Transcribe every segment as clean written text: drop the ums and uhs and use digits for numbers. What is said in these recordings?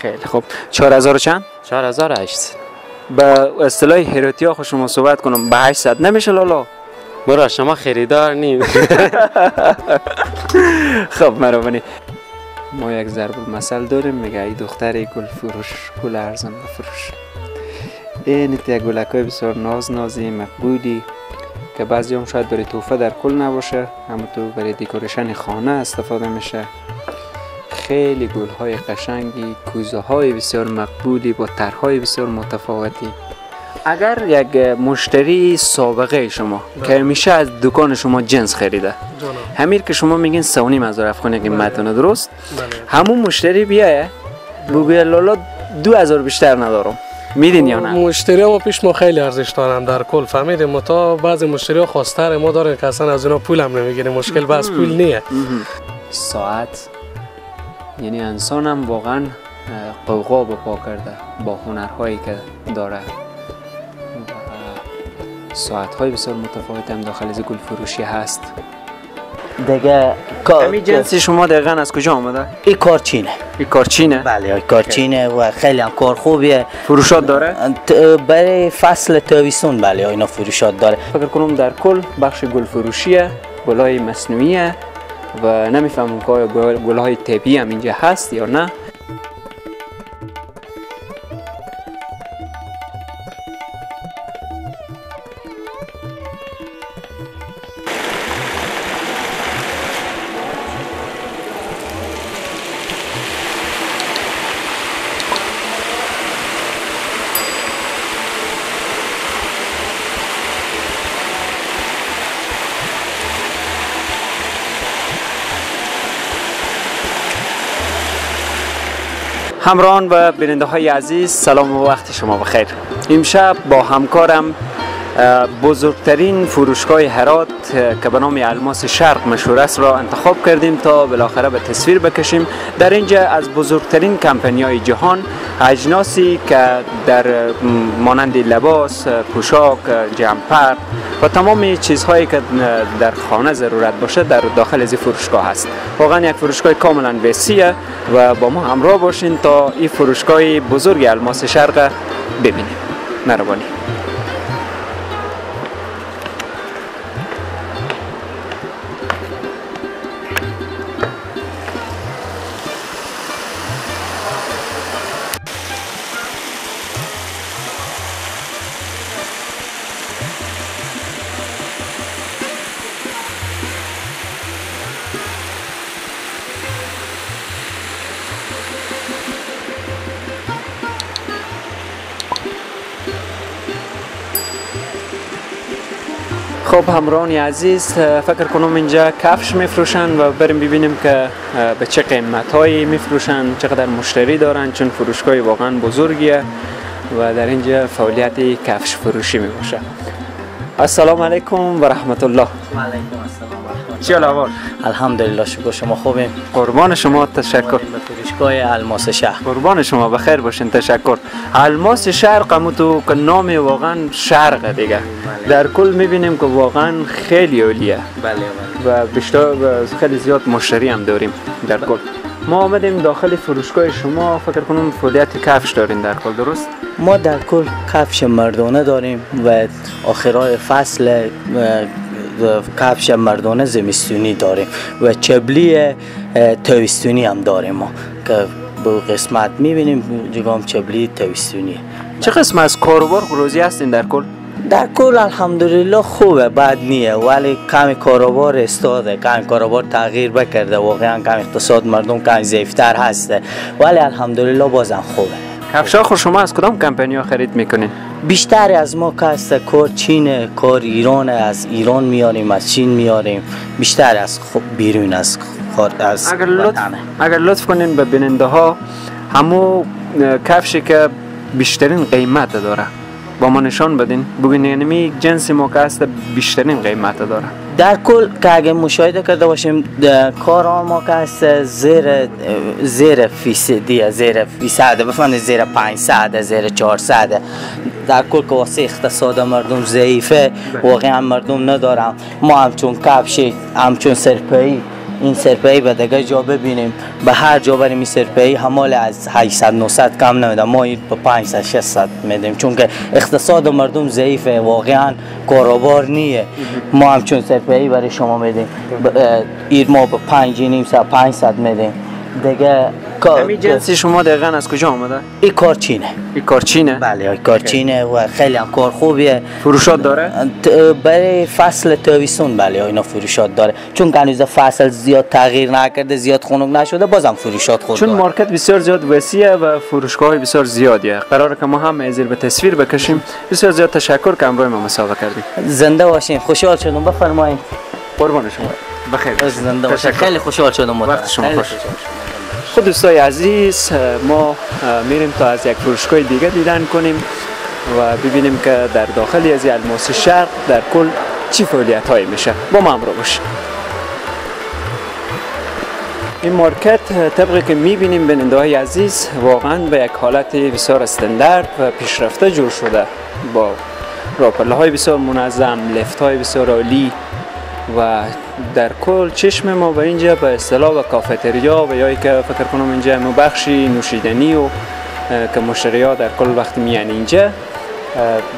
خیلی خوب. 4000 چند؟ 4800. به اصطلاح هراتیا خود شما صحبت کنم به 800 نمیشه لالا؟ برا شما خریدار نیم. خب مروانی ما یک ضرب المثل داریم میگه ای دختر گل فروش گل ارزان بفروش. این گلکای بسیار نازی مقبولی که بعضی هم شاید برای تحفه در کل نباشه، اما تو برای دکوریشن خانه استفاده میشه. خیلی گل‌های قشنگی، کوزه‌های بسیار مقبولی با طرح‌های بسیار متفاوتی. اگر یک مشتری سابقه شما که میشه از دکان شما جنس خریده، همین که شما میگین 3,500 افغانی قیمتونه، درست؟ همون مشتری بیایه بگویه لالا 2000 بیشتر ندارم، میدین یا نه؟ مشتری ها پیش ما خیلی ارزش دارن در کل، فهمیدیم. ما تا بعضی مشتری ها خواستار ما دارن که اصلا از اونا پول هم نمیگیریم، مشکل بس پول نیه. ساعت یعنی انسان هم واقعا قوقا به پا کرده با هنرهایی که داره. ساعت‌های بسیار متفاوت هم داخل از گل فروشی هست. دیگه همین جنسی شما دقیقاً از کجا آمده؟ این کارچینه. این کارچینه؟ بله این کارچینه و خیلی هم کار خوبیه. فروشات داره؟ برای فصل تابستون بله اینا فروشات داره. فکر کنم در کل بخش گل فروشیه، گل‌های مصنوعیه و نمیفهمم که آیا گل‌های طبیعی هم اینجا هست یا نه. همراهان و بیننده های عزیز، سلام و وقت شما بخیر. امشب با همکارم بزرگترین فروشگاه هرات که به نام الماس شرق مشهور است را انتخاب کردیم تا بالاخره به تصویر بکشیم. در اینجا از بزرگترین کمپانی های جهان اجناسی که در مانند لباس، پوشاک، جمپر و تمام چیزهایی که در خانه ضرورت باشه در داخل از فروشگاه هست. واقعا یک فروشگاه کاملا وسیعه و با ما همراه باشین تا این فروشگاه بزرگ الماس شرق ببینیم. مهربانی. خب همراهان عزیز، فکر کنم اینجا کفش میفروشن و بریم ببینیم که به چه قیمت هایی میفروشن، چقدر مشتری دارن، چون فروشگاه واقعا بزرگیه و در اینجا فعالیت کفش فروشی می باشه. السلام علیکم و رحمت الله. و علیکم السلام و رحمت الله. چی احوال؟ الحمدلله شکر، شما خوبیم؟ قربان شما، تشکر. فروشگاه الماس شرق. قربان شما، بخیر باشین، تشکر. الماس شرق هم تو که نام واقعا شرق دیگه. در کل میبینیم که واقعا خیلی عالیه. بله و بیشتر خیلی زیاد مشتری هم داریم در کل. ما آمدیم داخل فروشگاه شما، فکر کنم فعالیت کفش دارین در کل، درست؟ ما در کل کفش مردانه داریم و آخرای فصل کفش مردانه زمستونی داریم و چبلی تابستونی هم داریم ما که به قسمت میبینیم جگام چبلی تابستونی. چه قسم از کاروبار روزی هستین در کل؟ در کل الحمدلله خوبه، بد نیه، ولی کمی کاروبار استاده، کمی کاروبار تغییر بکرده، واقعا کم اقتصاد مردم کمی ضعیفتر هسته، ولی الحمدلله بازم خوبه. کفشا خود شما از کدام کمپانی ها خرید میکنین؟ بیشتر از ما که هست کار چینه، کار ایرانه، از ایران میاریم، از چین میاریم، بیشتر از بیرون از اگر لطف کنین به بیننده ها همو کفشی که بیشترین قیمت داره با ما نشان بدین، بگین یعنی جنس ما که هست بیشترین قیمت داره. در کل که اگه مشاهده کرده باشیم کار ما که هست زیر فیصدیه، زیر فیصده، بفهمید زیر 500، زیر 400. در کل که واسه اقتصاد مردم ضعیفه، واقعا مردم ندارم. ما همچون کفشی، همچون سرپایی این سرپهی به دیگه جا ببینیم، به هر جا بریم این سرپهی حمال از 800 900 کم نمیده، ما این به 500 600 میدیم، چون که اقتصاد مردم ضعیفه، واقعا کاروبار نیه. ما همچون سرپهی برای شما میدیم، ایر ما به 500 میدیم دیگه. همین جنسی شما دقیقاً از کجا آمده؟ این کارچینه. این کارچینه؟ بله این کارچینه و خیلی هم کار خوبیه. فروشات داره؟ برای فصل تابستون بله اینا فروشات داره، چون هنوز فصل زیاد تغییر نکرده، زیاد خنک نشده، بازم فروشات خود چون داره. مارکت بسیار زیاد وسیعه و فروشگاه بسیار زیادیه. قراره که ما هم زیر به تصویر بکشیم. بسیار زیاد تشکر که همراه ما مسابقه کردیم. زنده باشین، خوشحال شدم، بفرمایید. قربان شما. بخیر. زنده باشین. خیلی خوشحال شدم. وقت شما خوش. خود دوستای عزیز، ما میریم تا از یک فروشگاه دیگه دیدن کنیم و ببینیم که در داخل از الماس شرق در کل چی فعالیت هایی میشه. با ما همراه باشید. این مارکت طبقی که میبینیم بیننده های عزیز واقعا به یک حالت بسیار استاندارد و پیشرفته جور شده، با راپله های بسیار منظم، لفت های بسیار عالی و در کل چشم ما به اینجا به اصطلاح و کافتریا و یا که فکر کنم اینجا بخشی نوشیدنی و که مشتری ها در کل وقت میان اینجا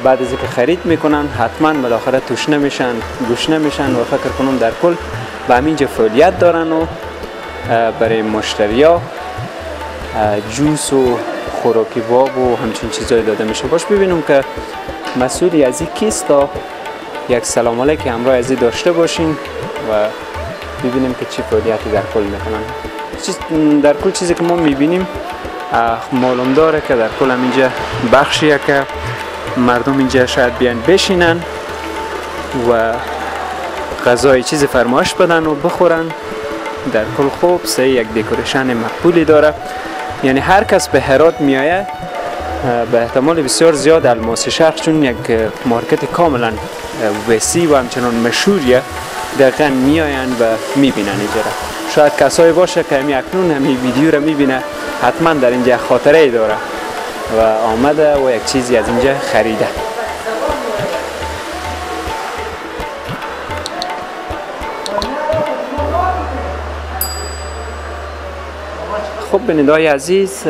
بعد از اینکه خرید میکنن حتما بالاخره توشنه میشن، گوشنه میشن و فکر کنم در کل به همینجا فعالیت دارن و برای مشتری ها جوس و خوراکی باب و همچین چیزایی داده میشه. باش ببینیم که مسئولی از این کیست تا یک سلام علیک همراه ازی داشته باشین و ببینیم که چی فعالیتی در کل میکنن. در کل چیزی که ما میبینیم معلوم داره که در کل هم اینجا بخشیه که مردم اینجا شاید بیان بشینن و غذای چیزی فرمایش بدن و بخورن. در کل خوب سه یک دکوریشن مقبولی داره، یعنی هر کس به هرات میآید به احتمال بسیار زیاد الماس شرق چون یک مارکت کاملا وسیع و همچنان مشهوریه دقیقا میآیند و میبینن اینجا. شاید کسایی باشه که همی اکنون همی ویدیو رو میبینه حتما در اینجا خاطره ای داره و آمده و یک چیزی از اینجا خریده. خب بیننده‌های عزیز،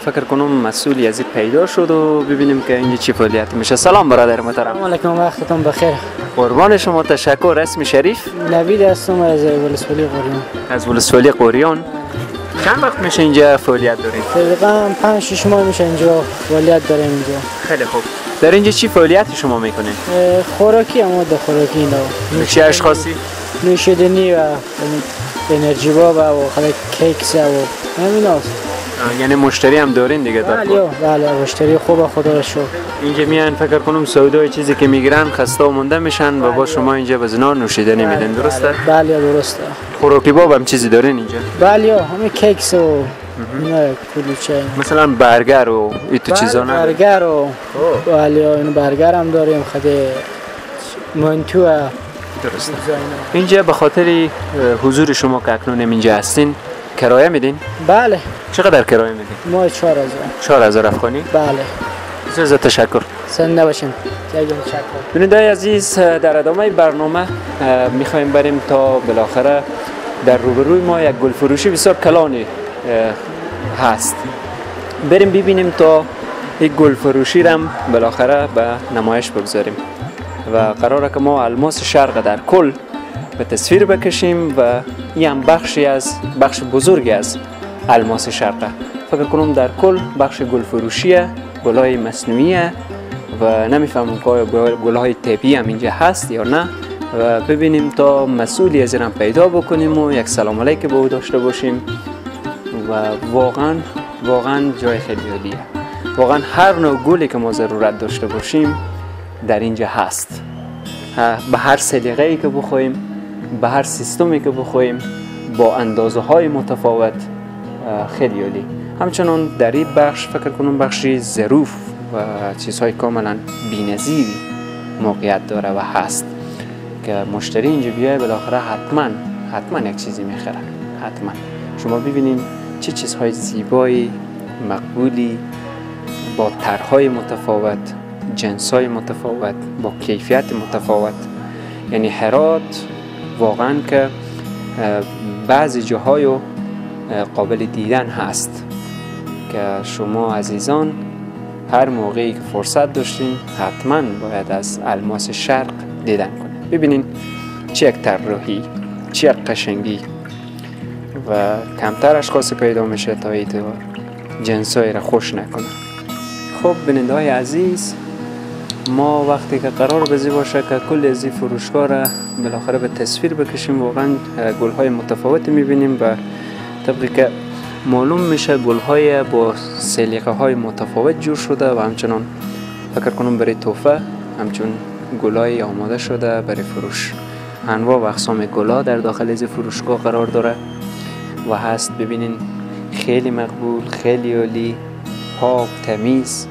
فکر کنم مسئولی از این پیدا شد و ببینیم که اینجا چی فعالیت میشه. سلام برادر محترم. سلام علیکم، وقتتون بخیر. قربان شما، تشکر. اسم شریف؟ نوید هستم از ولسوالی قریان. از ولسوالی قریان. چند وقت میشه اینجا فعالیت دارید؟ تقریبا 5-6 ماه میشه اینجا فعالیت داریم اینجا. خیلی خوب. در اینجا چی فعالیتی شما میکنید؟ خوراکی، مواد خوراکی اینا. چه اشخاصی؟ نوشیدنی و انرژی باب و خیلی کیکس و همیناست. یعنی مشتری هم دارین دیگه در کل؟ بله مشتری خوبه خدا رو شکر. اینجا میان فکر کنم سودای چیزی که میگیرن خسته و مونده میشن و با شما اینجا به زنا نوشیدنی میدن، درسته؟ بله درسته. خوراکی باب هم چیزی دارین اینجا؟ بله همه کیکس و اینا کلوچه، مثلا برگر و این تو چیزا نه؟ برگر و بله این برگر هم داریم، خیلی منتو. درسته. اینجا به خاطر حضور شما که اکنون اینجا هستین کرایه میدین؟ بله. چقدر کرایه میدین؟ ما 4000. 4000 افغانی؟ بله. بسیار تشکر. زنده باشین. تشکر. بیننده‌های عزیز، در ادامه برنامه میخوایم بریم تا بالاخره در روبروی ما یک گل فروشی بسیار کلانی هست. بریم ببینیم تا یک گل فروشی را بالاخره به نمایش بگذاریم و قراره که ما الماس شرق در کل به تصویر بکشیم و این هم بخش بزرگی از الماس شرقه. فکر کنم در کل بخش گل فروشیه، گلهای مصنوعیه و نمیفهمم که گلهای طبیعی هم اینجا هست یا نه و ببینیم تا مسئولی از این پیدا بکنیم و یک سلام علیک به او داشته باشیم و واقعا جای خیلی عالیه. واقعا هر نوع گلی که ما ضرورت داشته باشیم در اینجا هست، به هر سلیقه‌ای که بخوایم، به هر سیستمی که بخوایم، با اندازه های متفاوت، خیلی عالی. همچنان در این بخش فکر کنم بخشی ظروف و چیزهای کاملا بی‌نظیری موقعیت داره و هست که مشتری اینجا بیای بالاخره حتما یک چیزی میخره. حتما شما ببینید چه چیزهای زیبایی، مقبولی، با طرح‌های متفاوت، جنس‌های متفاوت، با کیفیت متفاوت. یعنی هرات واقعا که بعضی جاهای قابل دیدن هست که شما عزیزان هر موقعی که فرصت داشتین حتما باید از الماس شرق دیدن کنید. ببینین چه یک طراحی، چه یک قشنگی و کمتر اشخاص پیدا میشه تا اعتبار جنسایی را خوش نکنه. خب بیننده های عزیز، ما وقتی که قرار بزی باشه که کل از این فروشگاه را بالاخره به تصویر بکشیم، واقعا گل های متفاوتی میبینیم و طبقی که معلوم میشه گل های با سلیقه های متفاوت جور شده و همچنان فکر کنم برای تحفه همچون گل های آماده شده برای فروش. انواع و اقسام گل ها در داخل از فروشگاه قرار داره و هست. ببینین خیلی مقبول، خیلی عالی، پاک، تمیز،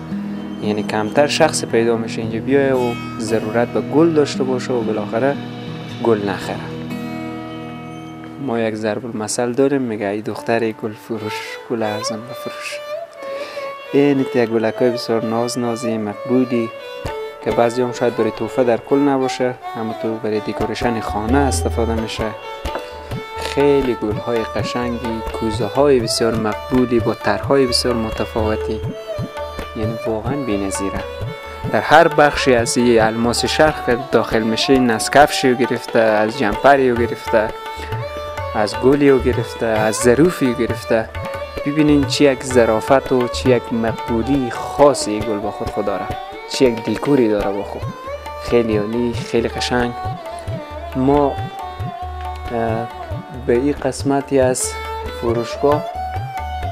یعنی کمتر شخص پیدا میشه اینجا بیایه و ضرورت به گل داشته باشه و بالاخره گل نخره. ما یک ضرب المثل داریم میگه ای دختر گل فروش گل ارزان بفروش. این گلکای بسیار نازی مقبولی که بعضی هم شاید برای تحفه در کل نباشه، اما تو برای دکورشن خانه استفاده میشه. خیلی گل های قشنگی، کوزه های بسیار مقبولی با طرحهای بسیار متفاوتی، یعنی واقعا بی‌نظیره. در هر بخشی از این الماس شرق داخل میشه، از کفشی گرفته، از جمپری گرفته، از گلی گرفته، از ظروفی گرفته. ببینین چی یک ظرافت و چی یک مقبولی خاصی گل با خود داره، چی یک دیکوری داره با خود. خیلی عالی، خیلی قشنگ. ما به این قسمتی از فروشگاه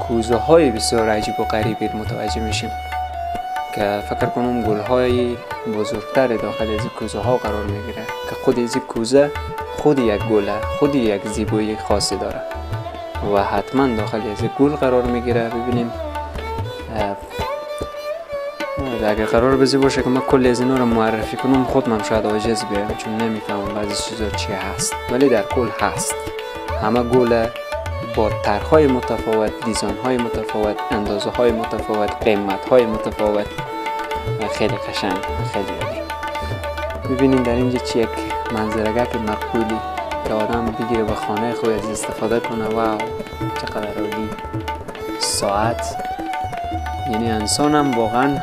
کوزه های بسیار عجیب و غریبی متوجه میشیم که فکر کنم گل های بزرگتر داخل از این کوزه ها قرار میگیره که خود از این کوزه خود یک گله، خود یک زیبایی خاصی داره و حتما داخل از این گل قرار میگیره. ببینیم اگر قرار بزی باشه که من کل از اینا رو معرفی کنم خودم شاید عاجز بیام، چون نمیفهمم بعضی چیزا چی هست، ولی در کل هست. همه گل با طرح‌های متفاوت، دیزاین‌های متفاوت، اندازه‌های متفاوت، قیمت‌های متفاوت، خیلی قشنگ، خیلی عالی. ببینید در اینجا چه یک منظره‌گاه مقبولی که آدم بگیره و خانه خود از استفاده کنه. واو چقدر عالی. ساعت، یعنی انسان هم واقعا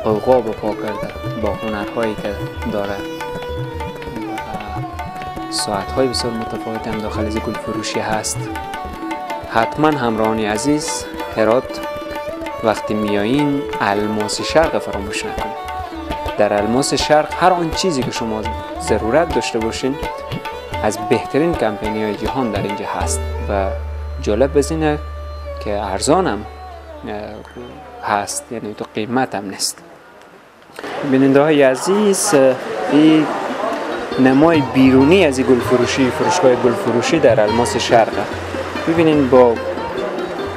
قوقا به پا کرده با هنرهایی که داره. ساعت‌های بسیار متفاوت هم داخل از گل فروشی هست. حتما همراهان عزیز هرات وقتی میایین الماس شرق فراموش نکنید. در الماس شرق هر آن چیزی که شما ضرورت داشته باشین از بهترین کمپینی‌های جهان در اینجا هست و جالب بزینه که ارزان هم هست، یعنی تو قیمت هم نیست. بیننده های عزیز، این نمای بیرونی از گل فروشی، فروشگاه گل فروشی در الماس شرق. ببینین با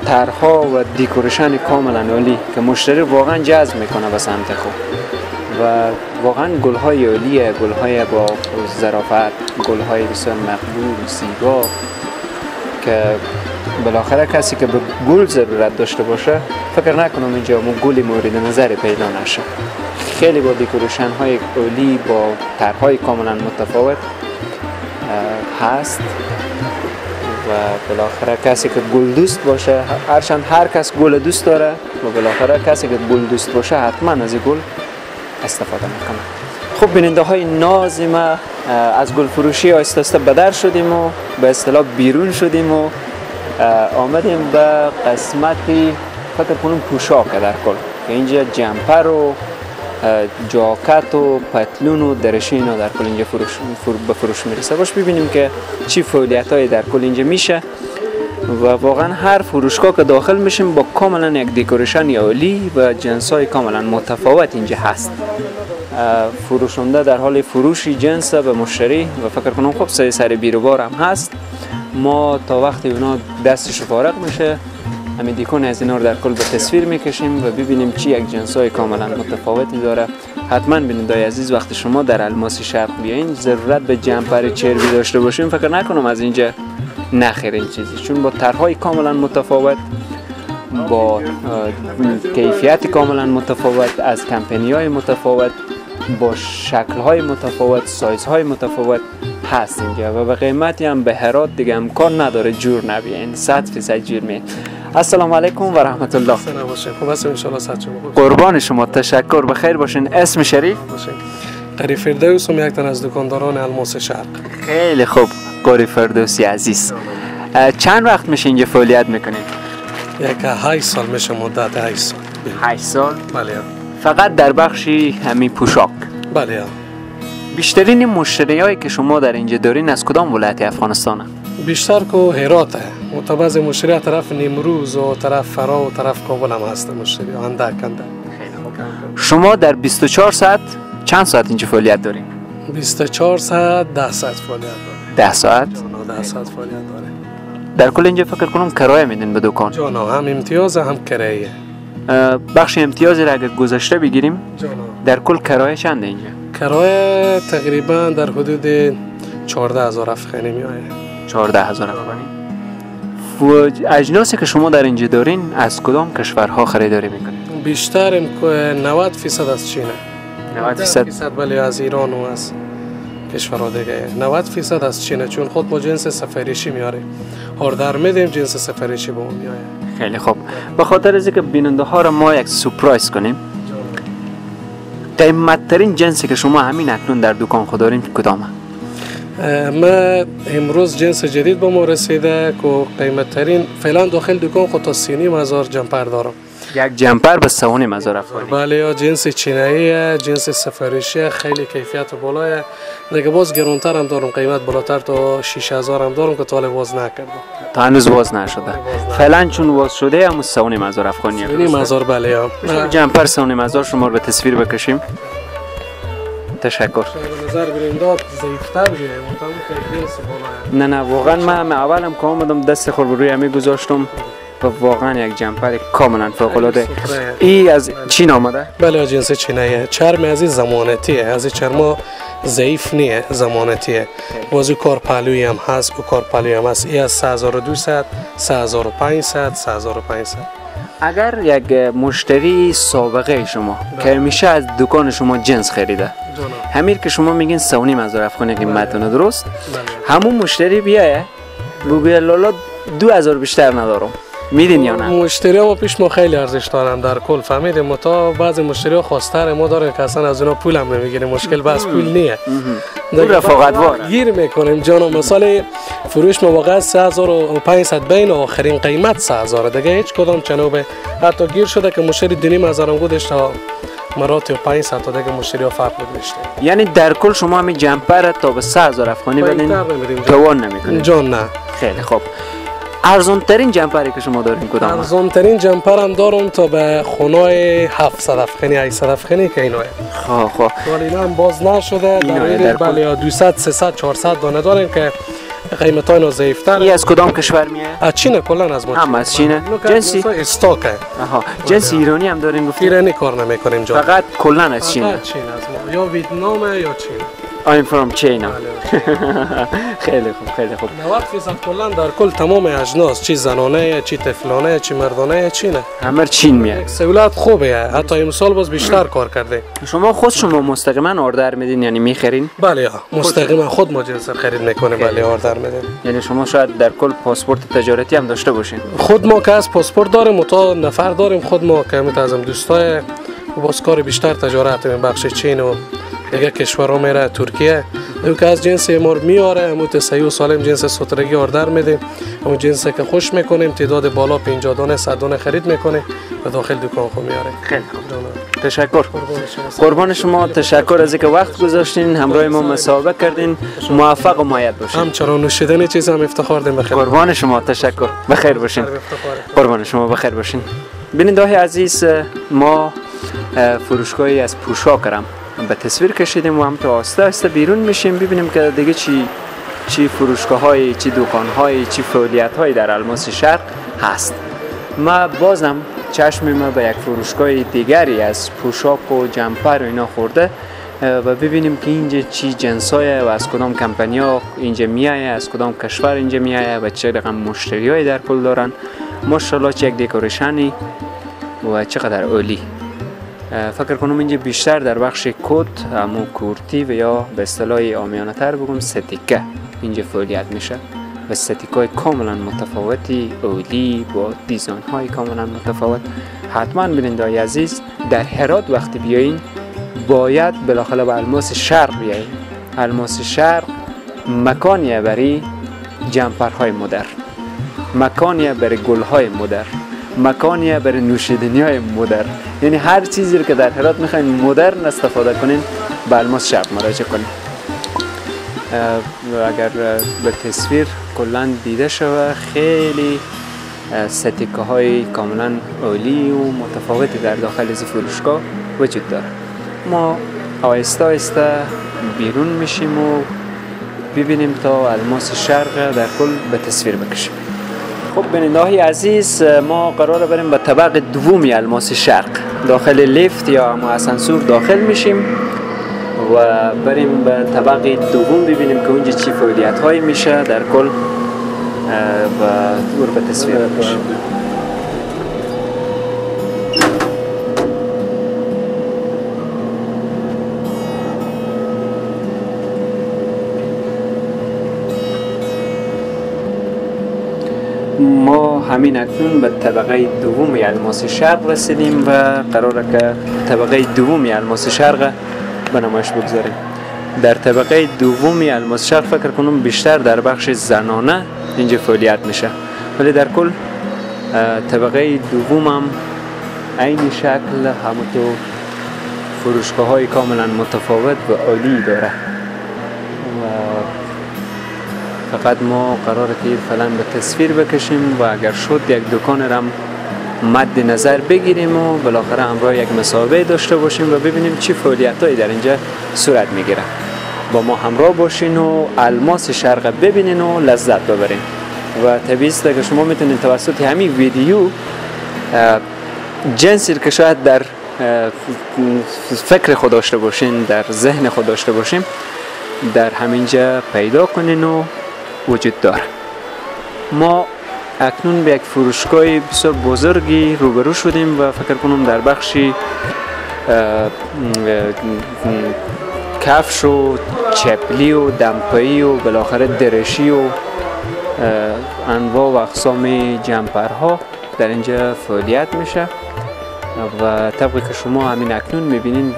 طرح‌ها و دکورشن کاملا عالی که مشتری واقعا جذب میکنه به سمت خود و واقعا گل‌های عالیه، گل‌های با ظرافت، گل‌های بسیار مقبول و زیبا که بالاخره کسی که به گل ضرورت داشته باشه فکر نکنم اینجا گلی مورد نظر پیدا نشه. خیلی با دکورشن های عالی با طرح‌های کاملا متفاوت هست و بالاخره کسی که گل دوست باشه، هرچند هر کس گل دوست داره و بالاخره کسی که گل دوست باشه حتما از گل استفاده میکنه. خب بیننده های ناز، ما از گل فروشی آهسته آهسته بدر شدیم و به اصطلاح بیرون شدیم و آمدیم به قسمتی فکر کنم پوشاک در کل که اینجا جمپر و جاکت و پتلون و درشی اینا در کل اینجا به فروش میرسه. باش ببینیم که چی فعالیت های در کل اینجا میشه و واقعا هر فروشگاه که داخل میشیم با کاملا یک دکورشن عالی و جنس های کاملا متفاوت اینجا هست. فروشنده در حال فروشی جنس به مشتری و فکر کنم خب سر بیروبار هم هست. ما تا وقتی اونا دستش فارغ میشه همین دیکون از اینا رو در کل به تصویر میکشیم و ببینیم چی یک جنسای کاملا متفاوتی داره. حتما بیننده‌های عزیز وقتی شما در الماس شرق بیاین ضرورت به جمپر چربی داشته باشین فکر نکنم از اینجا نخرین چیزی، چون با طرح‌های کاملا متفاوت، با کیفیت کاملا متفاوت، از کمپینی‌های متفاوت، با شکل‌های متفاوت، سایزهای متفاوت هست اینجا و به قیمتی هم به هرات دیگه امکان نداره جور نبیه، 100% جور میه. السلام علیکم و رحمت الله. سلام باشین. خوب هستین ان شاء الله صحت شما خوب. قربان شما، تشکر، بخیر باشین. اسم شریف؟ باشین. قاری فردوس هم یک تن از دکانداران الماس شرق. خیلی خوب قاری فردوسی عزیز. چند وقت میشه اینجا فعالیت میکنید؟ یک 8 سال میشه، مدت 8 سال. 8 سال؟ بله. فقط در بخشی همین پوشاک؟ بله. بیشترین مشتریایی که شما در اینجا دارین از کدام ولایت افغانستانه؟ بیشتر کو هراته. متبعض مشتری طرف نیمروز و طرف فرا و طرف کابل هم هست مشتری اندک. شما در 24 ساعت چند ساعت اینجا فعالیت دارین؟ 24 ساعت 10 ساعت فعالیت داریم. 10 ساعت؟ 10 ساعت فعالیت داریم. در کل اینجا فکر کنم کرایه میدین به دکان؟ جانا هم امتیاز هم کرایه. بخش امتیازی را اگر گذشته بگیریم جانا در کل کرایه چنده اینجا؟ کرایه تقریبا در حدود 14000 افغانی می آید. 14000 افغانی. و اجناسی که شما در اینجا دارین از کدام کشورها خریداری میکنید؟ بیشتر 90% از چینه. 90%؟ ولی از ایران و از کشورها دیگه. 90% از چینه، چون خود ما جنس سفارشی میاریم. اوردر میدیم جنس سفارشی به اون میآید. خیلی خوب. به خاطر از اینکه بیننده ها را ما یک سورپرایز کنیم، قیمت ترین جنسی که شما همین اکنون در دکان خود دارین کدامه؟ ما امروز جنس جدید به ما رسیده که قیمت ترین فعلا داخل دکان خود تا 3,500 جمپر دارم. یک جمپر به 3,500 افغانی؟ بله. یا جنس چیناییه، جنس سفارشیه، خیلی کیفیت بالایه. دیگه باز گرانتر هم دارم، قیمت بالاتر تا 6,000 هم دارم که تا حالا باز نکردم. تا هنوز باز نشده. فعلا چون باز شده هم 3,500 افغانی. 3,500 بله. یا جمپر 3,500 شما رو به تصویر بکشیم. تشکر. به نظر بریم داد ضعیف‌تر بیه، نه واقعا من اولم که آمدم دست خود روی همی گذاشتم و واقعا یک جمپر کاملا فوق العاده. ای از چین آمده؟ بله جنس چیناییه. چرم از این زمانتیه، از این چرما ضعیف نیه، زمانتیه. بازی کار پهلویی هم هست و کار پهلویی هم هست. ای از 3200 3500 3500. اگر یک مشتری سابقه شما که میشه از دکان شما جنس خریده، همین که شما میگین 3,500 افغانی قیمتونه، درست؟ همون مشتری بیایه بگویه لالا 2000 بیشتر ندارم، میدین یا نه؟ مشتری ما پیش ما خیلی ارزش دارن در کل، فهمیدیم. ما تا بعضی مشتری ها خواستار ما دارن که اصلا از اونا پول هم نمیگیریم. مشکل بس پول نیه، پول رفاقتوار گیر میکنیم جانم. مثلا فروش ما واقعا 3500 بین آخرین قیمت 3000 دیگه هیچ کدام چنوبه. حتی گیر شده که مشتری 2,500 گودش تا مراتب 500 تا دیگه مشتری ها فرق نمیشه. یعنی در کل شما همین جمپر تا به 3000 افغانی بدین توان نمیکنید؟ جان نه. خیلی خوب. ارزان ترین جمپری که شما دارین کدامه؟ ارزان ترین جمپر هم دارم تا به خونای 700 افغانی 800 افغانی که اینه. خب ولی اینا هم باز نشده. در بله 200 300 400 دانه داریم که قیمت های ضعیف‌تر. این از کدام کشور میاد؟ از چین. کلا از ما. هم از چین. جنسی استاکه. آها. جنس ایرانی هم دارین گفتید؟ ایرانی کار نمیکنیم جان. فقط کلا از چین. فقط چین از ما. یا ویتنام یا چین. I'm from China. خیلی خوب خیلی خوب. 90% کلا در کل تمام اجناس، چی زنانه چی طفلانه چی مردانه چینه، همه چین میاد. سهولت خوبه. حتی امسال باز بیشتر کار کرده. شما خود شما مستقیما اوردر میدین یعنی میخرین؟ بله مستقیما خود ما جنس خرید میکنیم. بله اوردر میدیم. یعنی شما شاید در کل پاسپورت تجارتی هم داشته باشین؟ خود ما که از پاسپورت داریم، تا نفر داریم خود ما که میتازم دوستای باز کار بیشتر تجارت می بخش چین و دیگه کشورها میره، ترکیه. اون که از جنس ما میاره، همون صحیح و سالم جنس سترگی اوردر میدیم. اون جنسی که خوش میکنیم تعداد بالا 50 دانه 100 دانه خرید میکنیم و داخل دکان خود میاره. خیلی خوب. تشکر. قربان شما. تشکر از اینکه وقت گذاشتین، همراه ما مسابقه کردین. موفق و مؤید باشین. همچنان نوشیدنی چیز هم افتخار دیم. بخیر. قربان شما. تشکر. بخیر باشین. قربان شما. بخیر باشین. بیننده عزیز، ما فروشگاهی از پوشاک را به تصویر کشیدیم و هم تا آسته آسته بیرون میشیم ببینیم که دیگه چی فروشگاه های، چی دکان های، چی فعالیت های در الماس شرق هست. ما بازم چشم ما به یک فروشگاه دیگری از پوشاک و جمپر و اینا خورده و ببینیم که اینجا چی جنسای و از کدام کمپانی ها اینجا میایه، از کدام کشور اینجا میایه و چه رقم مشتری های در کل دارن. ماشاءالله چه یک دکوریشنی و چقدر عالی. فکر کنم اینجا بیشتر در بخش کت، همون کورتی و یا به اصطلاح عامیانه تر بگم ستیکه اینجا فعالیت میشه و ستیکای کاملا متفاوتی اولی با دیزاین های کاملا متفاوت. حتما بیننده‌های عزیز در هرات وقتی بیاین باید بالاخره به الماس شرق بیاین. الماس شرق مکانیه برای جمپرهای مدرن، مکانیه برای گلهای مدرن، مکانیه برای نوشیدنی‌های مدرن. یعنی هر چیزی که در هرات میخواین مدرن استفاده کنین به الماس شرق مراجعه کنین. اگر به تصویر کلا دیده شود خیلی ستیکه های کاملا عالی و متفاوتی در داخل از فروشگاه وجود داره. ما آهسته آهسته بیرون میشیم و ببینیم تا الماس شرق در کل به تصویر بکشیم. خب بیننده‌های عزیز، ما قراره بریم به طبق دومی الماس شرق. داخل لیفت یا هم آسانسور داخل میشیم و بریم به طبق دوم ببینیم که اونجا چی فعالیت هایی میشه در کل و دور به تصویر بکشیم. ما همین اکنون به طبقه دوم الماس شرق رسیدیم و قراره که طبقه دوم الماس شرق به نمایش بگذاریم. در طبقه دوم الماس شرق فکر کنم بیشتر در بخش زنانه اینجا فعالیت میشه، ولی در کل طبقه دوم هم عین شکل همونطور فروشگاه های کاملا متفاوت و عالی داره و فقط ما قراره که فعلا به تصویر بکشیم و اگر شد یک دکان رم مد نظر بگیریم و بالاخره همراه یک مسابقه داشته باشیم و ببینیم چی فعالیتایی در اینجا صورت میگیره. با ما همراه باشین و الماس شرق ببینین و لذت ببرین و طبیعی است که شما میتونین توسط همین ویدیو جنسی که شاید در فکر خود داشته باشین، در ذهن خود داشته باشیم، در همینجا پیدا کنین و وجود داره. ما اکنون به یک فروشگاه بسیار بزرگی روبرو شدیم و فکر کنم در بخشی کفش و چپلی و دمپایی و بالاخره درشی و انواع و اقسام جمپرها در اینجا فعالیت میشه و طبقی که شما همین اکنون میبینین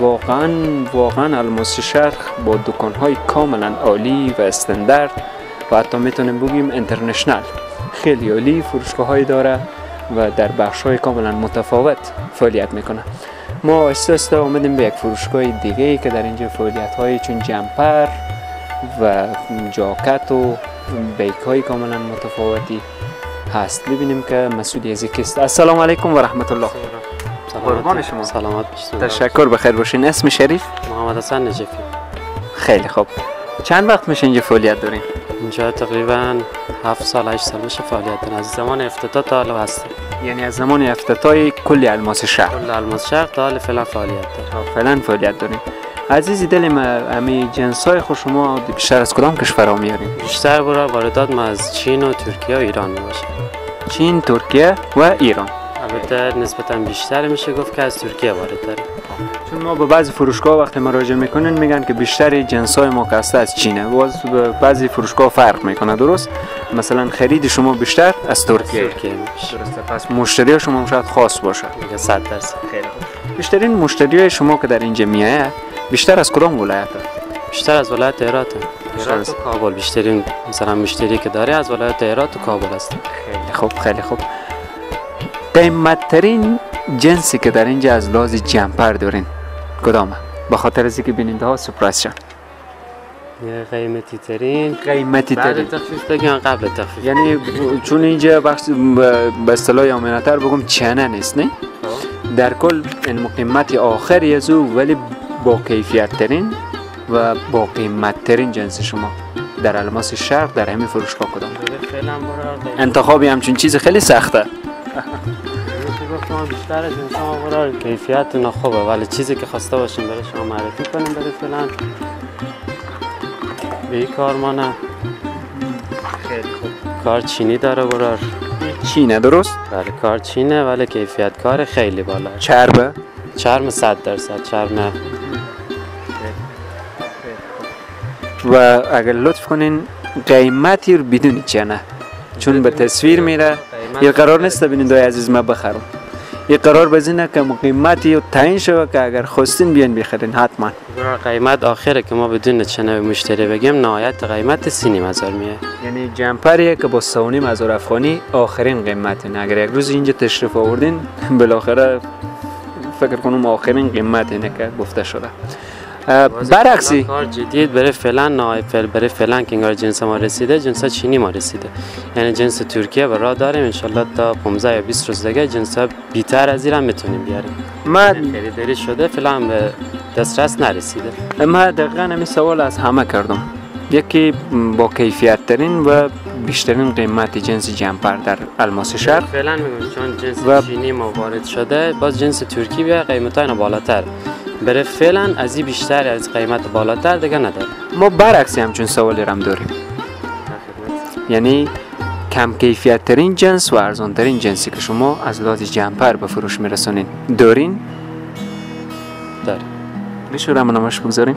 واقعا الماس شرق با دکانهای کاملا عالی و استاندارد و حتی میتونیم بگیم اینترنشنال خیلی عالی فروشگاه های داره و در بخش های کاملا متفاوت فعالیت میکنه. ما آهسته آمدیم به یک فروشگاه دیگه ای که در اینجا فعالیت های چون جمپر و جاکت و بیک های کاملا متفاوتی هست. ببینیم که مسئولی از کیست. السلام علیکم و رحمت الله. قربان شما. سلامت باشید. تشکر، بخیر باشین. اسم شریف؟ محمد حسن نجفی. خیلی خوب. چند وقت میشه اینجا فعالیت دارین؟ اینجا تقریبا 7 سال 8 سال میشه فعالیت داریم. از زمان افتتاح تا حالا هستیم. یعنی از زمان افتتاح کل الماس شرق. کل الماس شرق تا حالا فعلا فعالیت داریم. فعلا فعالیت دارین. عزیزی دلم همه جنسای خود شما بیشتر از کدام کشورها میارین؟ بیشتر واردات ما از چین و ترکیه و ایران میشه. چین، ترکیه و ایران. البته نسبتا بیشتر میشه گفت که از ترکیه وارد داریم. چون ما به بعضی فروشگاه وقتی مراجعه میکنن میگن که بیشتر جنسای ما کاسته از چینه. باز بعضی فروشگاه فرق میکنه. درست؟ مثلا خرید شما بیشتر از ترکیه میشه. درسته. پس مشتری شما شاید خاص باشه. دیگه 100%. خیلی خوب. بیشترین مشتری شما که در اینجا میایه بیشتر از کدام ولایت؟ بیشتر از ولایت هرات. هرات و کابل بیشترین مثلا مشتری که داره از ولایت هرات و کابل است. خیلی خوب، خیلی خوب. قیمت‌ترین جنسی که در اینجا از لحاظ جمپر دارین کدامه؟ به خاطر از اینکه بیننده ها سورپرایز شن. قیمتی ترین بعد تخفیف بگم قبل تخفیف. یعنی چون اینجا بخش به اصطلاح عامانه‌تر بگم چنه نیست، نه؟ در کل این قیمت آخری از او ولی با کیفیت ترین و با قیمت ترین جنس شما در الماس شرق در همین فروشگاه کدام؟ انتخابی همچون چیز خیلی سخته. شما بیشتر از شما برای کیفیت نخوبه ولی چیزی که خواسته باشیم برای شما معرفی کنیم برای فعلا به این کارمانه. خیلی خوب. کار چینی داره برار. چینه درست؟ بله کار چینه ولی کیفیت کار خیلی بالا. چربه؟ چرم 100%، چرم. و اگر لطف کنین قیمتی رو بدونید چه نه، چون به تصویر میره. یه قرار نیست ببینید عزیز ما بخرم، یه قرار بزنه که قیمتی رو تعیین شود که اگر خواستین بیان بخرین حتما. قیمت آخره که ما بدون چنه مشتری بگیم نهایت قیمت 3,500 میه. یعنی جمپریه که با 3,500 افغانی آخرین قیمته. اگر یک روز اینجا تشریف آوردین بالاخره فکر کنم آخرین قیمت اینه که گفته شده. برعکسی کار جدید برای فعلا که انگار جنس ما رسیده، جنس چینی ما رسیده. یعنی جنس ترکیه به راه داریم، ان شاءالله تا 15 یا 20 روز دیگه جنس بیشتر از این میتونیم بیاریم. ما خریداری شده فعلا به دسترس نرسیده. ما دقیقاً همین سوال از همه کردم. یکی با کیفیت ترین و بیشترین قیمت جنس جمپر در الماس شرق فعلا میگم چون جنس چینی ما وارد شده، باز جنس ترکی بیا قیمتای بالاتر. برای فعلا از این بیشتر از قیمت بالاتر دیگه نداره. ما برعکسی همچون سوالی رم داریم. یعنی کم کیفیت ترین جنس و ارزان ترین جنسی که شما از لحاظ جمپر به فروش میرسونین دارین؟ داریم. میشه رمانمش بگذاریم؟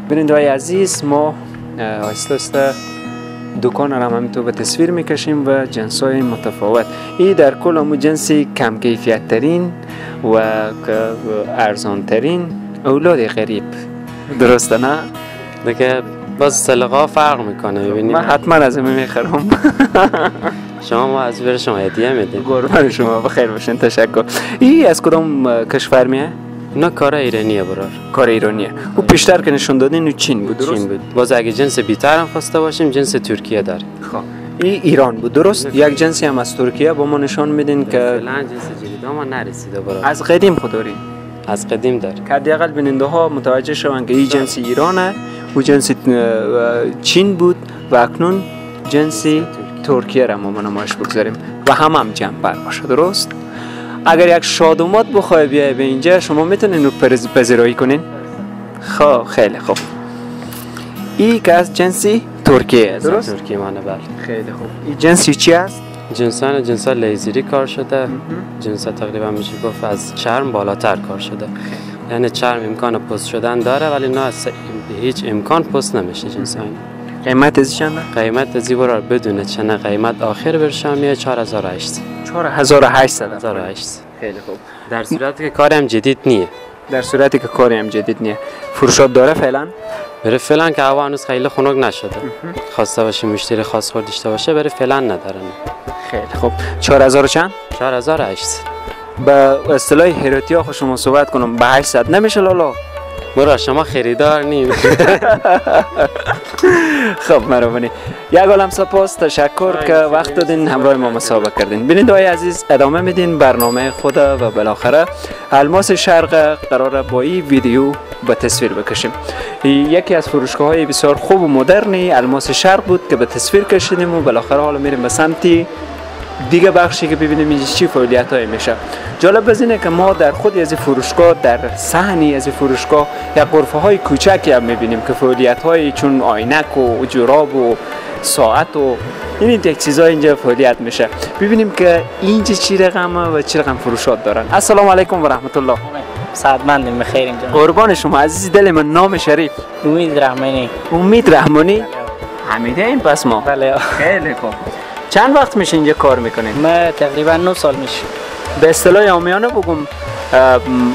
بیننده‌های عزیز، ما آهسته آهسته دکان را همینطور به تصویر میکشیم و جنس های متفاوت. این در کل همون جنسی کم کیفیت ترین و ارزان ترین اولاد غریب، درسته نه؟ دیگه باز سلقا فرق میکنه. ببینیم من حتما از همه میخرم. شما ما از بر شما هدیه میدیم. قربان شما، بخیر باشین، تشکر. این از کدام کشور میه؟ نه کار ایرانیه برار. کار ایرانیه. او پیشتر که نشون دادین او چین بود، درست؟ چین بود. باز اگه جنس بیتر هم خواسته باشیم جنس ترکیه داره. خب این ایران بود، درست؟ یک جنسی هم از ترکیه با ما نشان میدین که فعلا جنس جدید ما نرسیده برار. از قدیم خودداری. از قدیم داره. که حداقل بیننده ها متوجه شون که این جنس ایرانه، او جنس چین بود و اکنون جنس ترکیه را ما نمایش بگذاریم و هم جمپر باشه، درست؟ اگر یک شادومات بخواه بیای به اینجا شما میتونین رو پذیرایی کنین؟ خب خیلی خوب. این که از جنسی ترکیه، درست؟ ترکیه مانه بله. خیلی خوب. این جنسی چی است؟ جنس لیزری کار شده. جنس تقریبا میشه گفت از چرم بالاتر کار شده. یعنی چرم امکان پوست شدن داره ولی نه هیچ امکان پوست نمیشه جنس این. قیمت ازی چنده؟ قیمت ازی برار بدونه چنه قیمت آخر برشامیه 4800. 4800. خیلی خوب. در صورتی که کاری هم جدید نیه. در صورتی که کاری هم جدید نیه. فروشات داره فعلا؟ برای فعلا که هوا هنوز خیلی خنک نشده. خواسته باشه مشتری خاص خورد داشته باشه برای فعلا ندارن. خیلی خوب. 4000 چند؟ 4800. به اصطلاح هراتی ها شما صحبت کنم به 800 نمیشه لالا؟ برای شما خریدار نیم. خب مهربانی، یک عالم سپاس، تشکر که وقت دادین همراه ما مسابقه کردین. بیننده‌های عزیز ادامه میدین برنامه خود و بالاخره الماس شرق قراره با این ویدیو به تصویر بکشیم. یکی از فروشگاه‌های بسیار خوب و مدرنی الماس شرق بود که به تصویر کشیدیم و بالاخره حالا میریم به سمتی دیگه بخشی که ببینیم اینجا چی فعالیت‌های میشه. جالب از اینه که ما در خود از فروشگاه در صحنی از فروشگاه یک غرفه‌های کوچکی هم می‌بینیم که فعالیت‌های چون آینک و جوراب و ساعت و این یک چیزا اینجا فعالیت میشه. ببینیم که اینجا چی رقمه و چی رقم فروشات دارن. السلام علیکم و رحمت الله. سعادتمندیم، بخیریم جان. قربان شما عزیز دل من، نام شریف؟ امید رحمانی. امید رحمانی؟ حمیده این پس ما. بله. خیلی خوب. چند وقت میشه اینجا کار میکنین؟ ما تقریبا 9 سال میشه. به اصطلاح عامیانه بگم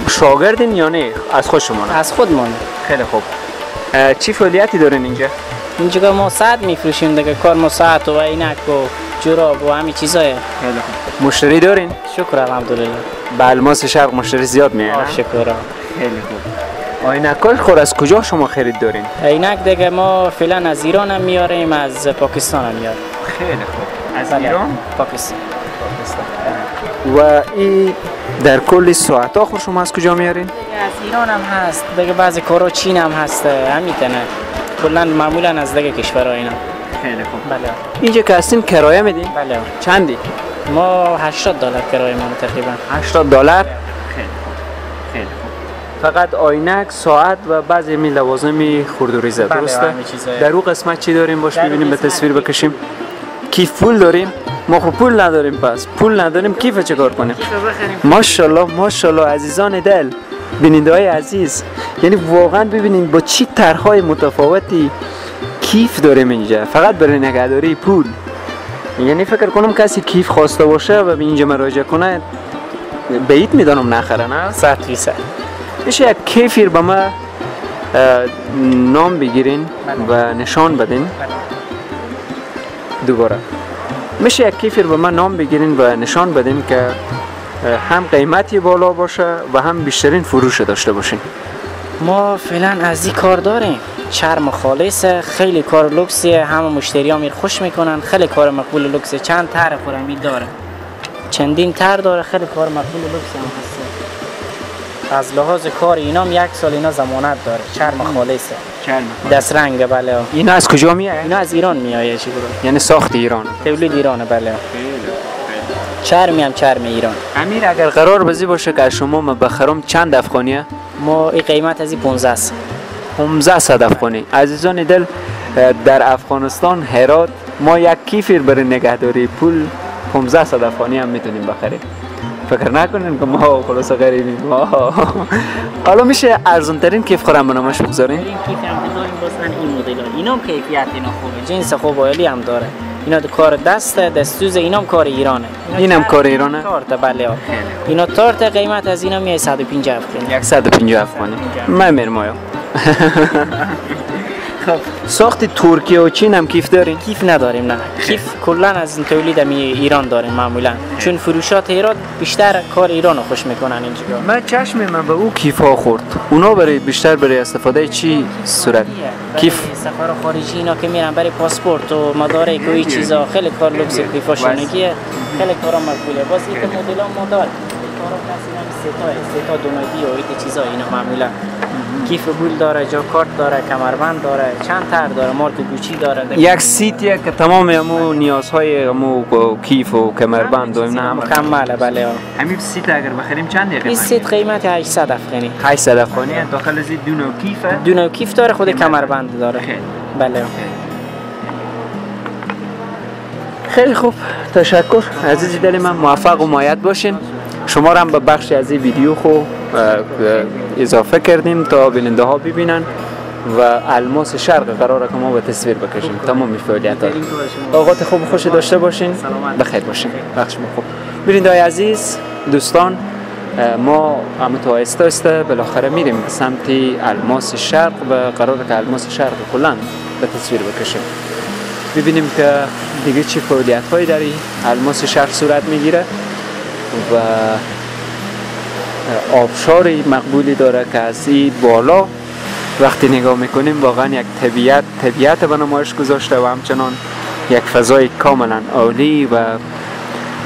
شاگردین یا نه از خود شما؟ از خودمون. خیلی خوب. چی فعالیتی دارین اینجا؟ اینجا ما ساعت میفروشیم دیگه، کار ما ساعت و عینک و جوراب و همین چیزای. خیلی خوب. مشتری دارین؟ شکر الحمدلله. به الماس شرق مشتری زیاد میاد؟ شکر. خیلی خوب. عینک‌های خود از کجا شما خرید دارین؟ عینک دیگه ما فعلا از ایران هم میاریم، از پاکستان هم میاریم. خیلی خوب. از ایران؟ پاکستان. و این در کل ساعت‌ها خود شما از کجا میارین؟ دیگه از ایران هم هست، دیگه بعضی کارا چین هم هست، همیتونه. کلا معمولا از دیگه کشورها اینا. خیلی خوب. بله. اینجا که هستین کرایه میدین؟ بله. چندی؟ ما $80 کرایه ما تقریبا. $80. خیلی خوب. خیلی خوب. فقط عینک، ساعت و بعضی می لوازم خرد و ریزه، درسته؟ همه چیزا. در اون قسمت چی داریم باش ببینیم به تصویر بکشیم؟ کیف پول داریم؟ ما خب پول نداریم، پس پول نداریم کیف چه کار کنیم؟ ماشاءالله ماشاءالله عزیزان دل، بیننده های عزیز، یعنی واقعا ببینید با چی طرحهای متفاوتی کیف داریم اینجا فقط برای نگهداری پول. یعنی فکر کنم کسی کیف خواسته باشه و به اینجا مراجعه کنه بعید میدانم نخره، نه؟ 100%. میشه یک کیفی به ما نام بگیرین و نشان بدین. دوباره میشه یک کیفی به ما نام بگیرین و نشان بدین که هم قیمتی بالا باشه و هم بیشترین فروش داشته باشین. ما فعلا از این کار داریم، چرم خالص، خیلی کار لوکسیه، همه مشتری ها میر خوش میکنن، خیلی کار مقبول لوکسیه. چند طرح خورمی داره، چندین طرح داره، خیلی کار مقبول لوکسی هم هست. از لحاظ کار اینام 1 سال اینا ضمانت داره، چرم خالصه، دست رنگ. بله. اینا از کجا میاد؟ اینا از ایران میاد. یعنی ساخت ایران، تولید ایرانه. بله. چرمی هم چرم ایران. امیر اگر قرار بزی باشه که شما ما بخرم چند افغانیه؟ ما این قیمت از این 1500. 1500 افغانی. عزیزان دل، در افغانستان هرات ما یک کیفیر برای نگهداری پول 1500 افغانی هم میتونیم بخریم. فکر نکنین که ما خلاص غریبیم. حالا میشه ارزان ترین کیف خورم بنامش بگذارین؟ این کیف هم بذاریم باستن این مدل ها. اینام کیفیت اینا خوبه، جنس خوب عالی هم داره. اینا کار دستوز، اینام کار ایرانه. اینم کار ایرانه؟ تارت. بله. اینا تارت قیمت از اینا میای 150 افغانی. 150 افغانی. من میرمایم. خب ساخت ترکیه و چین هم کیف دارین؟ کیف نداریم، نه. کیف کلا از این تولید ایران داریم معمولا، چون فروشات ایران بیشتر کار ایران رو خوش میکنن اینجا. من چشم من به او کیف ها خورد. اونا بیشتر برای استفاده چی صورت؟ کیف سفر خارجی اینا که میرن برای پاسپورت و مدارک و این چیزا، خیلی کار لوکس کیفاشونگیه، خیلی کارا مقبوله. باز این مدل ها ما داریم. کارا کسی سه تا دونادی و این چیزا اینا معمولا. کیف بول داره، جاکارت داره، کمربند داره، چند طرح داره، مارک گوچی داره. یک سیتیه که تمام همو نیازهای همو کیف و کمربند و اینا مکمله. بله. همین سیت اگر بخریم چند قیمت؟ این سیت قیمت 800 افغانی. 800 افغانی. داخل از دونه کیفه؟ دونه کیف داره، خود کمربند داره. بله. خیلی خوب، تشکر عزیزی دل من، موفق و مایت باشین. شما را هم به بخشی از این ویدیو خو اضافه کردیم تا بیننده ها ببینن و الماس شرق قراره که ما به تصویر بکشیم تمام فعالیت‌ها. اوقات خوب خوش داشته باشین، بخیر باشین. بخش خوب. بیننده های عزیز، دوستان، ما همونطور آهسته بالاخره میریم به سمت الماس شرق و قراره که الماس شرق کلاً به تصویر بکشیم. ببینیم که دیگه چی فعالیت‌هایی در الماس شرق صورت میگیره و آبشار مقبولی داره که از این بالا وقتی نگاه میکنیم واقعا یک طبیعت به نمایش گذاشته و همچنان یک فضای کاملا عالی و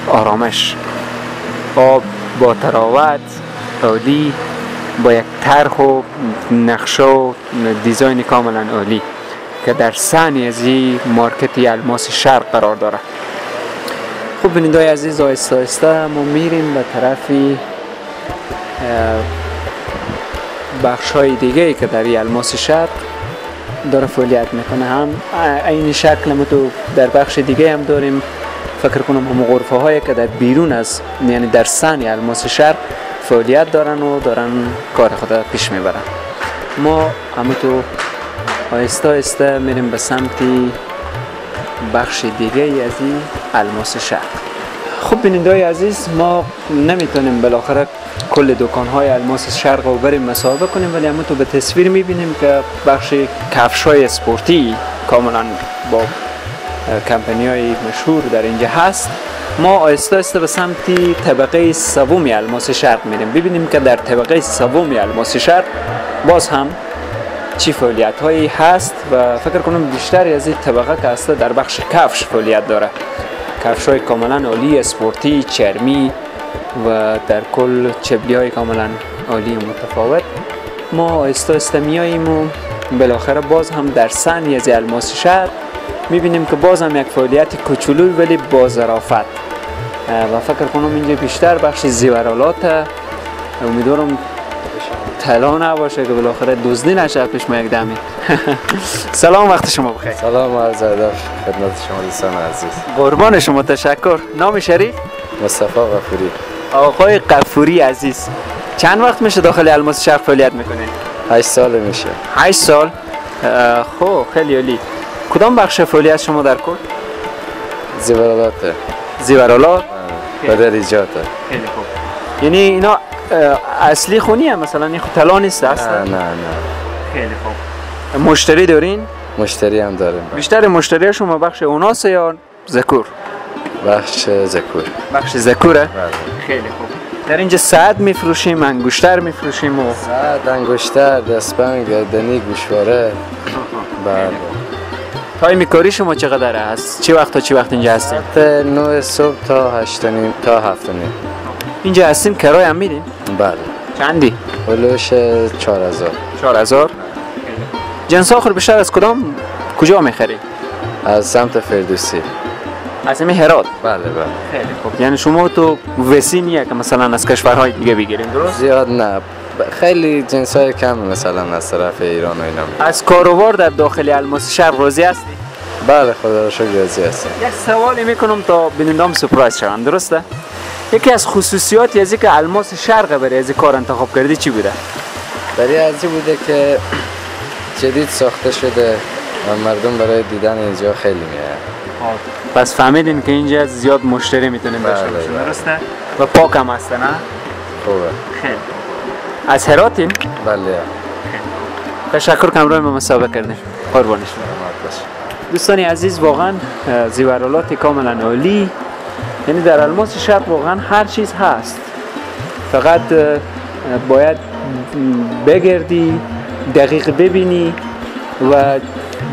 آرامش. آب با تراوت عالی، با یک طرح و نقشه و دیزاین کاملا عالی که در ثانی از این مارکت الماس شرق قرار داره. خوب بیننده عزیز، آهسته ما میریم به طرفی بخش های دیگه که در الماس شرق داره فعالیت میکنه. هم این شکل ما تو در بخش دیگه هم داریم. فکر کنم هم غرفه هایی که در بیرون از، یعنی در ثانی الماس شرق فعالیت دارن و دارن کار خود پیش میبرن. ما هم تو آهسته میریم به سمت بخش دیگه از این الماس شرق. خب بیننده عزیز، ما نمیتونیم بالاخره کل دکان‌های الماس شرق رو بریم مصاحبه کنیم، ولی همون تو به تصویر میبینیم که بخش کفش‌های اسپورتی کاملا با کمپانی‌های مشهور در اینجا هست. ما آهسته به سمت طبقه سوم الماس شرق میریم، ببینیم که در طبقه سوم الماس شرق باز هم چی فعالیت‌هایی هست و فکر کنم بیشتری از این طبقه که هست در بخش کفش فعالیت داره. کفش‌های کاملا عالی، اسپورتی، چرمی و در کل چبلی‌های کاملا عالی و متفاوت. ما آهسته میاییم و بالاخره باز هم در ثانی از الماس شرق میبینیم که باز هم یک فعالیت کوچولو ولی با ظرافت و فکر کنم اینجا بیشتر بخش زیورالات. امیدوارم طلا نباشه که بالاخره دزدی نشه پیش ما یک دمی. سلام، وقت شما بخیر. سلام و عرض ادب خدمت شما دوستان عزیز. قربان شما، تشکر. نام شریف؟ مصطفی غفوری. آقای غفوری عزیز، چند وقت میشه داخل الماس شرق فعالیت میکنید؟ 8 سال میشه. 8 سال. خب خیلی عالی. کدام بخش فعالیت شما در کل؟ زیورالاته. زیورالات؟ بدر ایجاته. خیلی خوب. یعنی اینا اصلی خونی هم مثلا این طلا نیست اصلا؟ نه. خیلی خوب. مشتری دارین؟ مشتری هم داریم. بیشتر مشتری شما بخش اوناس یا ذکور؟ بخش ذکور. بخش ذکوره؟ بله. خیلی خوب. در اینجا ساعت میفروشیم، انگشتر میفروشیم و ساعت، انگشتر، دستبند، گردنی، گوشواره. بله. تایم کاری شما چقدره؟ از چه وقت تا چه وقت اینجا هستیم؟ ساعت 9 صبح تا 8 نیم تا 7 نیم. اینجا هستیم کرایه هم میدیم؟ بله. چندی؟ هلوش 4000. 4000. جنس آخر بیشتر از کجا میخری؟ از سمت فردوسی. از همین هرات؟ بله. خیلی خوب. یعنی شما تو وسی نیه که مثلا از کشورهای دیگه بگیریم، درست؟ زیاد نه. خیلی جنسای کم مثلا از طرف ایران و اینا. از کاروبار در داخل الماس شرق راضی هستی؟ بله، خدا را شکر راضی هستم. یک سوالی میکنم تا بینندام سپرایز شوند، درسته؟ یکی از خصوصیاتی از اینکه الماس شرق برای از کار انتخاب کردی چی بوده؟ برای ارزی بوده که جدید ساخته شده و مردم برای دیدن اینجا خیلی میاد. پس فهمیدین که اینجا زیاد مشتری میتونیم داشته بله، باشیم، بله. درسته؟ و پاک هم هسته، نه؟ خوبه. خیلی. از هراتین؟ بله. تشکر که همراه ما مسابقه کردیم. قربان شما. دوستان عزیز، واقعا زیورالات کاملا عالی. یعنی در الماس شرق واقعا هر چیز هست، فقط باید بگردی، دقیق ببینی و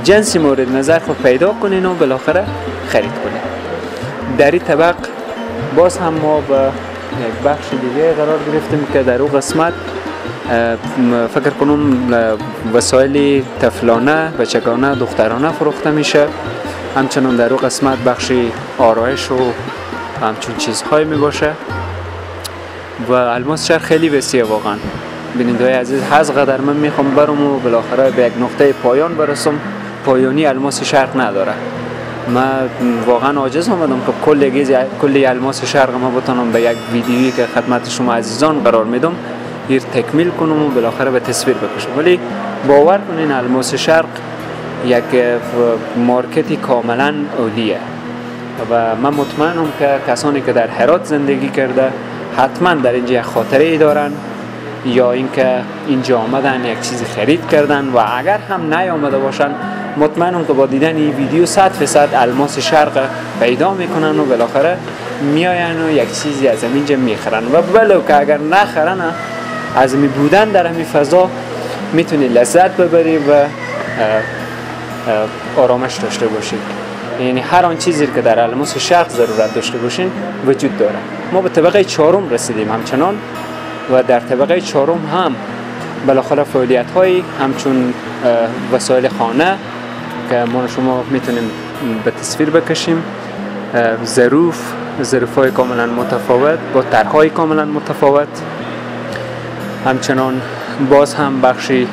جنسی مورد نظر خود پیدا کنین و بالاخره خرید کنین. در این طبق باز هم ما به یک بخش دیگه قرار گرفتیم که در اون قسمت فکر کنم وسایل طفلانه، بچگانه، دخترانه فروخته میشه. همچنان در اون قسمت بخشی آرایش و همچون چیزهایی می باشه و الماس شرق خیلی وسیعه واقعا. بیننده‌های عزیز، هر قدر من میخوام برم و بالاخره به یک نقطه پایان برسم، پایانی الماس شرق نداره. من واقعا عاجز آمدم که کلی الماس شرق ما بتونم به یک ویدیویی که خدمت شما عزیزان قرار میدم گیر تکمیل کنم و بالاخره به تصویر بکشم. ولی باور کنین الماس شرق یک مارکتی کاملا عالیه و من مطمئنم که کسانی که در هرات زندگی کرده حتما در اینجا یک خاطره ای دارن یا اینکه اینجا آمدن یک چیزی خرید کردن و اگر هم نیامده باشن مطمئنم که با دیدن این ویدیو 100% الماس شرق پیدا میکنن و بالاخره میاین و یک چیزی از اینجا میخرن و ولو که اگر نخرن از می بودن در همین فضا میتونی لذت ببری و آرامش داشته باشید. یعنی هر آن چیزی که در الماس شرق ضرورت داشته باشین وجود داره. ما به طبقه 4 رسیدیم همچنان و در طبقه 4 هم بالاخره فعالیت های همچون وسایل خانه که ما شما میتونیم به تصویر بکشیم، ظروف های کاملا متفاوت با طرح‌های کاملا متفاوت. همچنان باز هم بخشی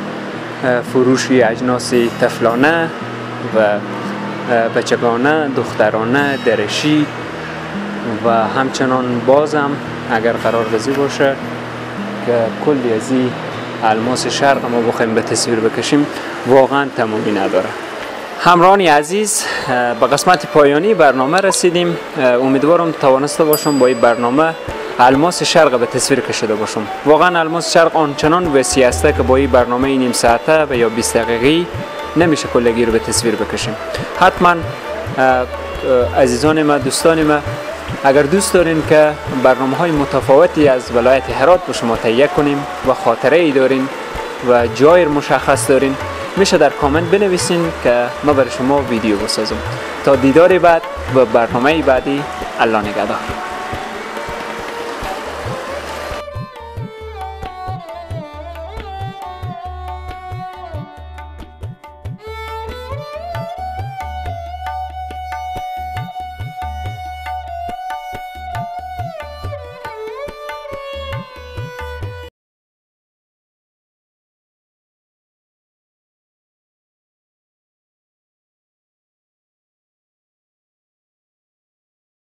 فروشی اجناس طفلانه و بچگانه، دخترانه، درشی و همچنان بازم اگر قرار رسی باشه که کلی از این الماس شرق ما بخوایم به تصویر بکشیم واقعا تمامی نداره. همراهان عزیز، به قسمت پایانی برنامه رسیدیم. امیدوارم توانسته باشم با این برنامه الماس شرق به تصویر کشیده باشم. واقعا الماس شرق آنچنان وسیع است که با این برنامه نیم ساعته و یا 20 دقیقه‌ای نمیشه کلگی رو به تصویر بکشیم. حتما عزیزان ما، دوستان ما، اگر دوست دارین که برنامه‌های متفاوتی از ولایت هرات به شما تهیه کنیم و خاطره ای دارین و جای مشخص دارین، میشه در کامنت بنویسین که ما برای شما ویدیو بسازم. تا دیدار بعد و برنامه بعدی، الله نگهدار.